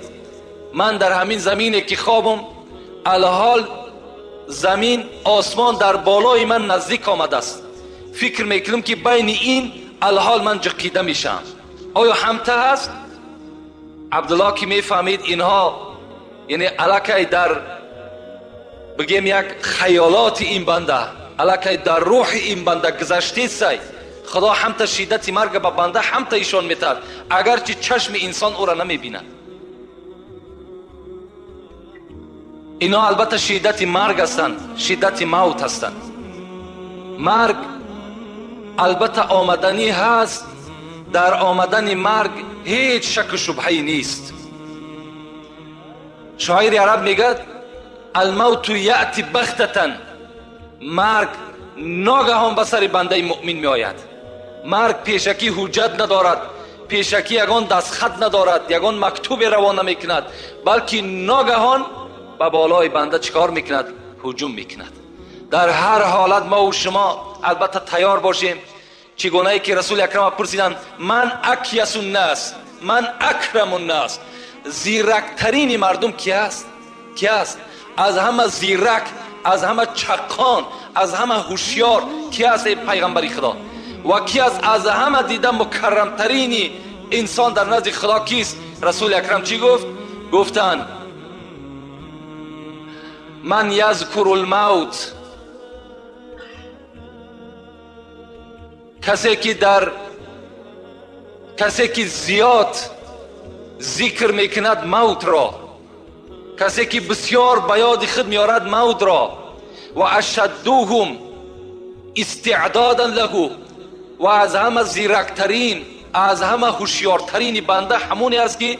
من در همین زمینی که خوابم الحال زمین آسمان در بالای من نزدیک آمده است. فکر میکنم که بین این الحال من جقیده میشم. آیا همته هست؟ عبدالله که میفهمید اینها یعنی علاقه در بگیم یک خیالات این بنده، علاقه در روح این بنده گذشته سی. خدا همتا شدت مرگ به بنده همتا ایشان میتر، اگرچه چشم انسان او را نمیبیند. اینا البته شدت مرگ هستند، شدت موت هستند. مرگ البته آمدنی هست، در آمدن مرگ هیچ شک و شبهه‌ای نیست. شاعر عرب میگه الموت یأتی بغتة. مرگ ناگهان به سر بنده مؤمن می آید. مرگ پیشکی حجت ندارد، پیشکی یگان دستخط ندارد، یگان مکتوب روان نمی کند، بلکه ناگهان به بالای بنده چکار میکند؟ هجوم میکند. در هر حالت ما و شما البته تیار باشیم. چگونه ای که رسول اکرم پرسیدند من اکیس الناس، من اکرم الناس، زیرکترین مردم کی است؟ کی است؟ از همه زیرک، از همه چقان، از همه هوشیار کی است ای پیغمبری خدا؟ و کی است از همه دیده مکرمترین انسان در نزد خدا کیست؟ رسول اکرم چی گفت؟ گفتند من یذکر الموت، کسی که زیاد ذکر میکند موت را، کسی که بسیار به یاد خود میارد موت را. و اشدوهم استعدادا له، و از همه زیرکترین، از همه هوشیارترین بنده همونی است که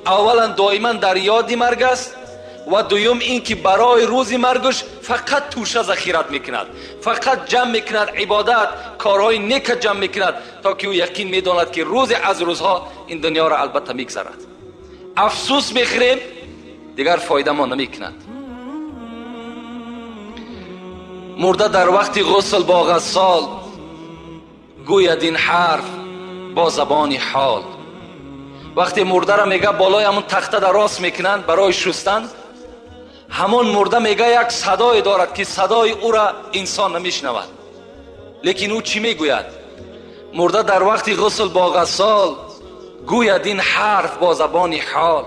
اولا دائما در یاد مرگ است و دوم این که برای روز مرگش فقط توشه ذخیرت میکند، فقط جمع میکند، عبادت، کارهای نیک جمع میکند تا که او یقین میداند که روز از روزها این دنیا را البته میگذرد. افسوس میخوریم دیگر فایده ما نمیکند. مرده در وقت غسل با غسال گوید این حرف با زبان حال. وقتی مرده را میگه بالای همون تخته در راست میکنند برای شستن، همون مرده میگه یک صدای دارد که صدای او را انسان نمیشنود. لیکن او چی میگوید؟ مرده در وقت غسل با غسال گوید این حرف با زبان حال.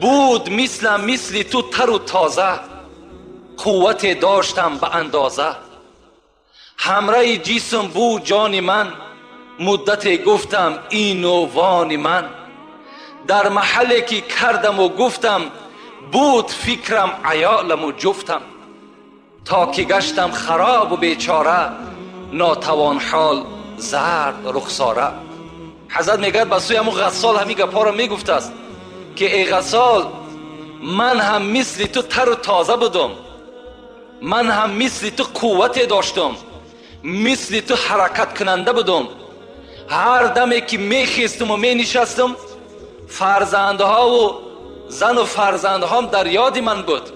بود مثل تو تر و تازه، قوت داشتم به اندازه، همراه جسم بود جان من، مدت گفتم این و وان من. در محلی که کردم و گفتم، بود فکرم عیالم و جفتم. تا که گشتم خراب و بیچاره، ناتوان حال زرد رخساره. حضرت میگه به سوی همون غسال همین گپا را میگفت است که ای غسال، من هم مثل تو تر و تازه بودم، من هم مثل تو قوت داشتم، مثل تو حرکت کننده بودم. هر دمی که میخیستم و مینشستم، فرزندها و زن و فرزندهام در یاد من بود.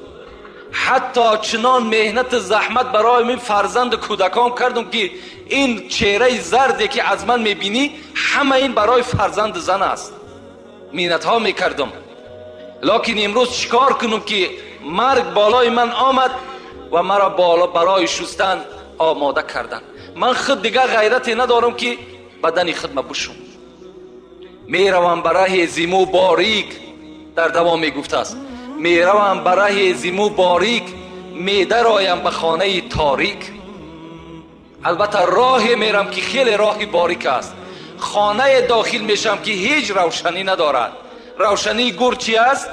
حتی چنان مهنت زحمت برای من فرزند و کودکان کردم که این چهره زردی که از من میبینی همه این برای فرزند زن است. مهنت ها میکردم، لکن امروز چیکار کنم که مرگ بالای من آمد و مرا بالا برای شستن آماده کردن. من خود دیگه غیرتی ندارم که بدن خود بشم. میروم برای زیمو باریک، در دوام میگفته است، میروم برای زیمو باریک، میدرایم به خانه تاریک. البته راه میرم که خیلی راه باریک است. خانه داخل میشم که هیچ روشنی ندارد. روشنی گور چی است؟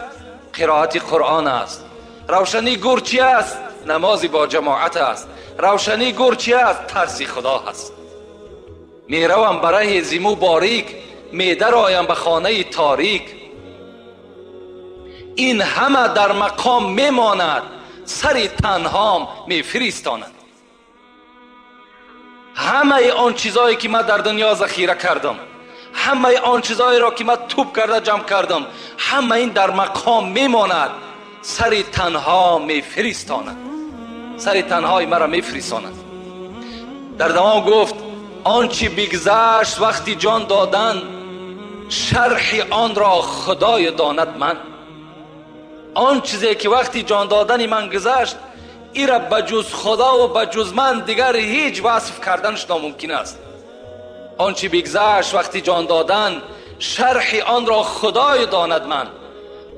قرائت قرآن است. روشنی گور چی است؟ نماز با جماعت است. روشنی گور چی است؟ ترس خدا است. میروم برای زیمو باریک، میدرایم به خانه تاریک. این همه در مقام میماند، سر تنهام میفرستاند. همه آن چیزایی که من در دنیا ذخیره کردم، همه آن چیزایی را که من توپ کرده جمع کردم، همه این در مقام میماند، سر تنها میفرستاند، سر تنهای مرا میفرستاند. در دوام گفت آنچه بگذشت وقتی جان دادن، شرح آن را خدای داند من. آن چیزی که وقتی جان دادن من گذشت، ای را بجز خدا و بجز من دیگر هیچ وصف کردنش ناممکن است. آنچه بگذشت وقتی جان دادن، شرح آن را خدای داند من.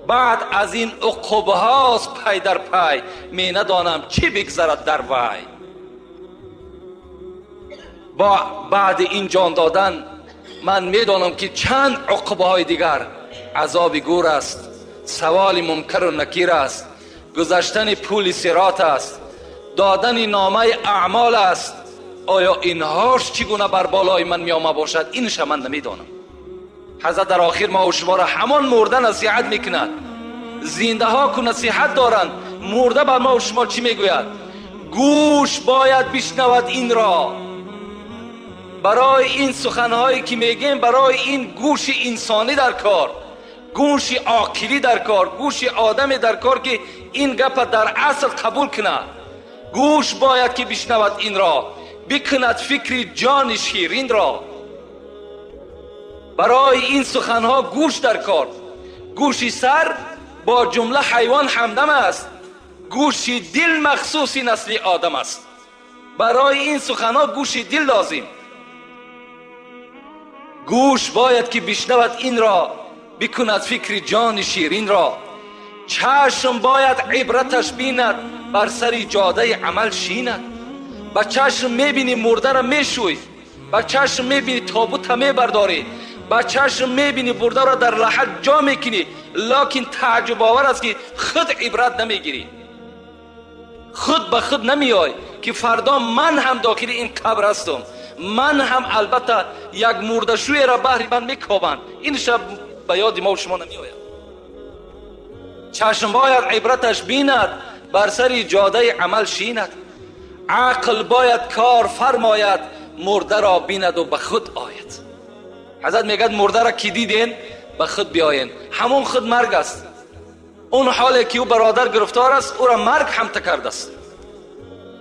بعد از این عقوبه هاست پی در پی، می ندانم چی بگذرد در وی. بعد این جان دادن من میدانم که چند عقوبه های دیگر، عذاب گور است، سوال منکر و نکیر است، گذشتن پول صراط است، دادن نامه اعمال است. آیا اینهاش چگونه بر بالای من میامه باشد؟ اینش من نمیدانم. حضرت در آخر ما و شما را همان مرده نصیحت میکند. زنده ها که نصیحت دارند، مرده بر ما و شما چی میگوید؟ گوش باید بشنود این را. برای این سخنهایی که میگیم، برای این گوش انسانی در کار، گوش عاقلی در کار، گوش آدم در کار که این گپ در اصل قبول کنه. گوش باید که بشنود این را، بکند فکر جان شیرین را. برای این سخنها گوش در کار. گوش سر با جمله حیوان همدم است، گوش دل مخصوص نسل آدم است. برای این سخنها گوش دل لازم. گوش باید که بشنود این را، بکند فکر جان شیرین را. چشم باید عبرتش بیند، بر سر جاده عمل شیند. با چشم میبینی مرده را میشوی، با چشم میبینی تابوت را میبرداری، با چشم میبینی مرده را در لحد جا میکنی، لکن تعجب آور است که خود عبرت نمیگیری. خود به خود نمیای که فردا من هم داخل این قبر هستم، من هم البته یک مردشوی را بهر من میکابند. این شب به یاد ما و شما نمیآید. چشم باید عبرتش بیند، بر سر جاده عمل شیند. عقل باید کار فرماید، مرده را بیند و به خود آید. حضرت میگه مرده را که دیدین به خود بیاین، همون خود مرگ است. اون حالی که او برادر گرفتار است، او را مرگ هم تکرده است.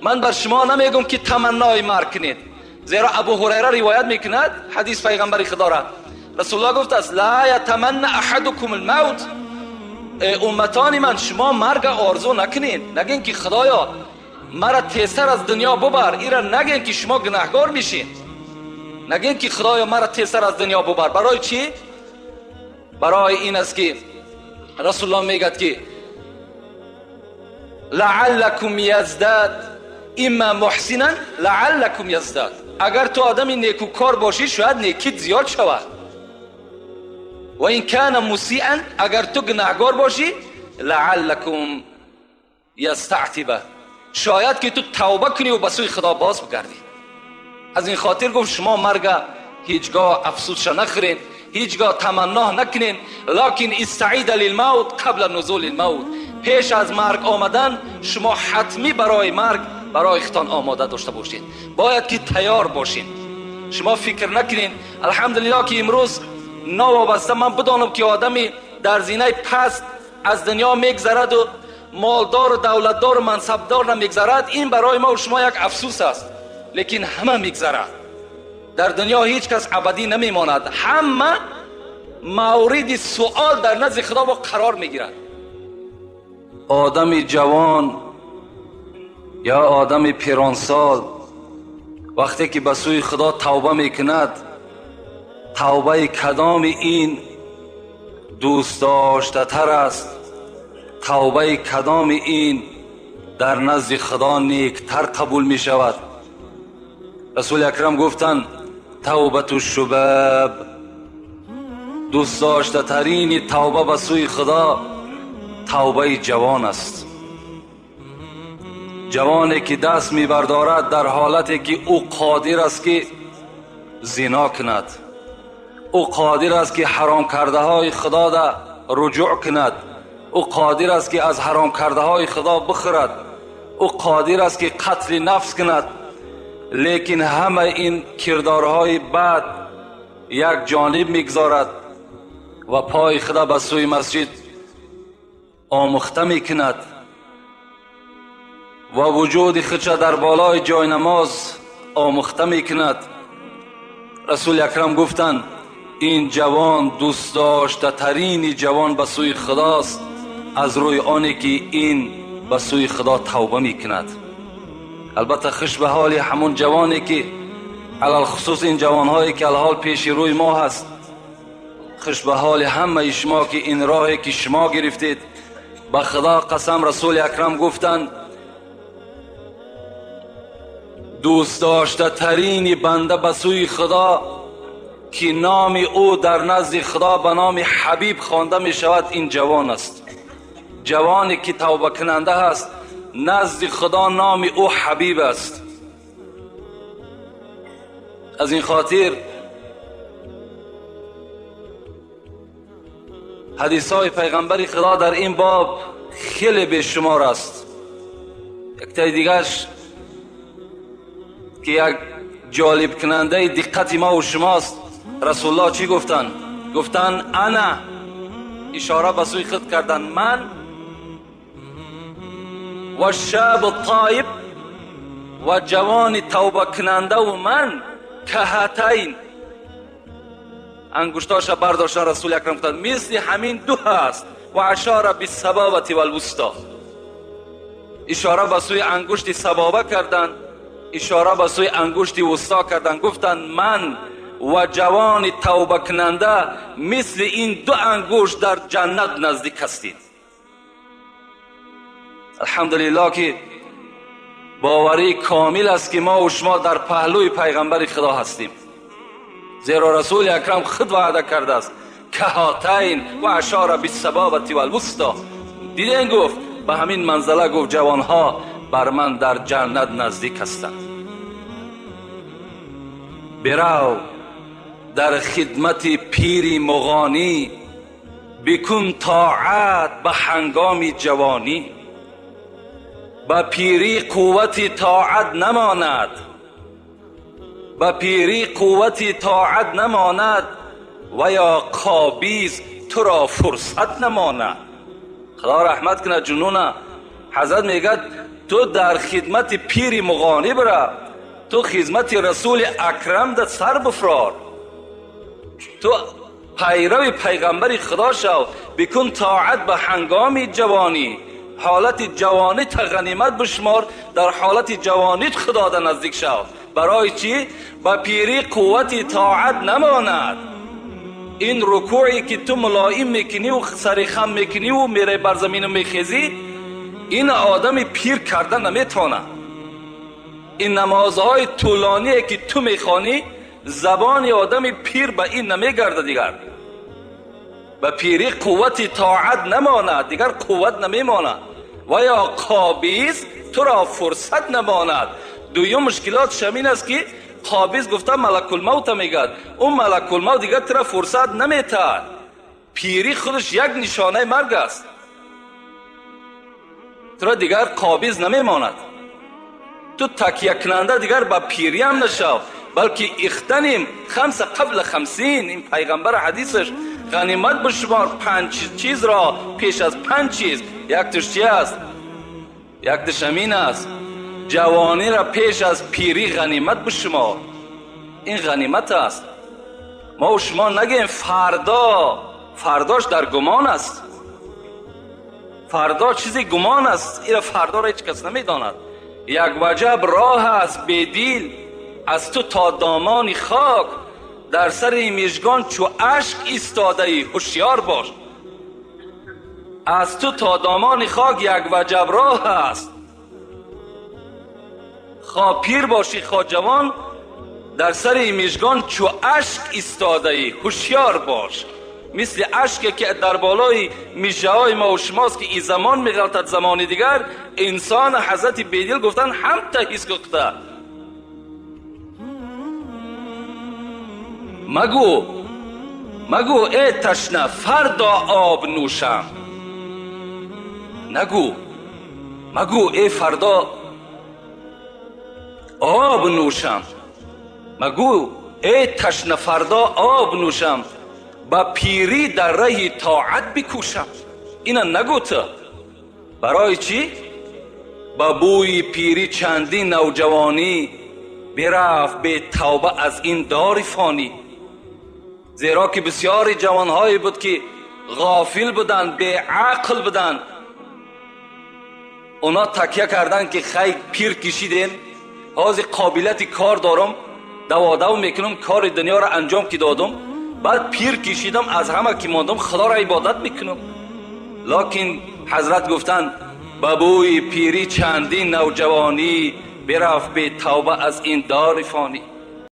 من بر شما نمیگم که تمنای مرگ کنید، زیرا ابو هریره روایت میکند، حدیث پیغمبر خدا را رسول الله گفت است لا یتمنى احدکم الموت. امتان من، شما مرگ آرزو نکنین. نگین که خدایا مرا تیزتر از دنیا ببر. ایرا نگین که شما گناهگار میشین. نگین که خدایا مرا تیزتر از دنیا ببر. برای چی؟ برای این است که رسول الله میگد که لعلکم یزداد، اما محسنا لعلکم یزداد. اگر تو آدمی نیکوکار باشی شاید نیکیت زیاد شود. و این کان مسیئا، اگر تو گناهگار باشی لعلکم یستعتب، شاید که تو توبه کنی و به سوی خدا باز بگردی. از این خاطر گفت شما مرگ هیچگاه افسوس نخورین، هیچگاه تمنا نکنین، لکن استعید للموت قبل نزول الموت. پیش از مرگ آمدن شما حتمی برای مرگ برای خودتان آماده داشته باشین، باید که تیار باشین. شما فکر نکنین الحمدلله که امروز نوابسته من بدانم که آدمی در زینه پست از دنیا میگذرد و مالدار و دولتدار و منصبدار نمیگذرد، این برای ما و شما یک افسوس است. لیکن همه میگذرد. در دنیا هیچ کس ابدی نمیماند، همه مورد سوال در نزد خدا با قرار میگیرد. آدم جوان یا آدم پیرانسال وقتی که به سوی خدا توبه میکند، توبه کدام این دوست داشته تر است؟ توبه کدام این در نزد خدا نیکتر قبول می شود؟ رسول اکرم گفتند توبت الشباب، دوست داشته ترین توبه به سوی خدا توبه جوان است. جوانی که دست می بردارد در حالتی که او قادر است که زنا کند، او قادر است که حرام کرده های خدا را رجوع کند، او قادر است که از حرام کرده های خدا بخورد، او قادر است که قتل نفس کند. لیکن همه این کردارهای بد یک جانب میگذارد و پای خدا به سوی مسجد آموخته میکند و وجود خودش در بالای جای نماز آموخته میکند. رسول اکرم گفتند این جوان دوست داشته ترین جوان به سوی خداست، از روی آنی که این به سوی خدا توبه میکند. البته خوش به حال همون جوانی که علال خصوص این جوانهایی که الحال پیش روی ما هست، خوش به حال همه شما که این راهی که شما گرفتید. به خدا قسم رسول اکرم گفتند دوست داشته ترین بنده به سوی خدا که نام او در نزد خدا به نام حبیب خوانده می شود این جوان است. جوانی که توبه کننده است نزد خدا نام او حبیب است. از این خاطر حدیث های پیغمبر خدا در این باب خیلی بیشمار است. یک تای دیگرش که یک جالب کننده دقت ما و شماست، رسول الله چی گفتن؟ گفتن انا، اشاره به سوی خود کردن، من و شاب الطایب و جوان توبه کننده و من که هاتین، انگشتاش برداشتن رسول اکرم گفتن مثل همین دو هست. و اشاره بالسبابه والوسطی، اشاره به سوی انگشت سبابه کردن، اشاره به سوی انگشت وسطا کردن. گفتن من و جوان توبه کننده مثل این دو انگشت در جنت نزدیک هستید. الحمدلله که باوری کامل است که ما و شما در پهلوی پیغمبر خدا هستیم، زیرا رسول اکرم خود وعده کرده است که هاتین و اشاره بالسبابه والوسطی. دیدین گفت به همین منزله گفت جوانها بر من در جنت نزدیک هستند. برو در خدمت پیر مغانی، بکن طاعت به هنگام جوانی. به پیری قوت طاعت نماند، به پیری قوت طاعت نماند و یا قابیز تو را فرصت نماند. خدا رحمت کنه جنونه. حضرت میگه تو در خدمت پیر مغانی برو، تو خدمت رسول اکرم در سر بفرار، تو پیرو پیغمبر خدا شو، بکن طاعت به هنگام جوانی. حالت جوانی تا غنیمت بشمار، در حالت جوانیت خدا در نزدیک شو. برای چی؟ با پیری قوت طاعت نماند. این رکوعی که تو ملایم میکنی و سر خم میکنی و میره بر زمین میخیزی، این آدمی پیر کردن نمیتونه. این نمازهای طولانیه که تو میخوانی زبان آدمی پیر به این نمیگرده دیگر. به پیری قوت طاعت نماند دیگر، قوت نمیماند و یا قابیز تو را فرصت نماند. دویم مشکلات شمین است که قابیز گفته ملک الموت میگد، اون ملک الموت دیگر تو را فرصت نمیتد. پیری خودش یک نشانه مرگ است. تو را دیگر قابیز نمیماند. تو تکیه کننده دیگر به پیری هم نشو، بلکه اختنیم خمس قبل خمسین. این پیغمبر حدیثش غنیمت بشمار 5 چیز را پیش از 5 چیز. یک توش چی است؟ یک توش امین است، جوانی را پیش از پیری غنیمت بشمار. این غنیمت است. ما و شما نگیم فرداش در گمان است. فردا چیزی گمان است، این فردا را هیچ کس نمیداند. یک وجب راه است بدیل از تو تا دامان خاک، در سر این مژگان چو اشک ایستاده ای هوشیار باش. از تو تا دامان خاک یک وجب راه است. خواه پیر باشی خواه جوان، در سر این مژگان چو اشک ایستاده ای هوشیار باش. مثل اشکی که در بالای میشه های ما و شماست که این زمان میغلطد زمان دیگر. انسان حضرت بیدل گفتن هم تحیز گفته مگو ای تشنه فردا آب نوشم. مگو ای فردا آب نوشم. مگو ای تشنه فردا آب نوشم، با پیری در راه طاعت بکوشم. اینا نگو تو. برای چی؟ با بوی پیری چندین نوجوانی برفت به توبه از این دار فانی. زیرا که بسیاری جوانهایی بود که غافل بودن، به عقل بودن، اونا تکیه کردن که خیلی پیر کشیدیم، حاضر قابلیت کار دارم، دوادو میکنم، کار دنیا را انجام که دادم، بعد پیر کشیدم، از همه که ماندم خدا را عبادت میکنم. لیکن حضرت گفتن با بوی پیری چندین نوجوانی برفت به توبه از این دار فانی.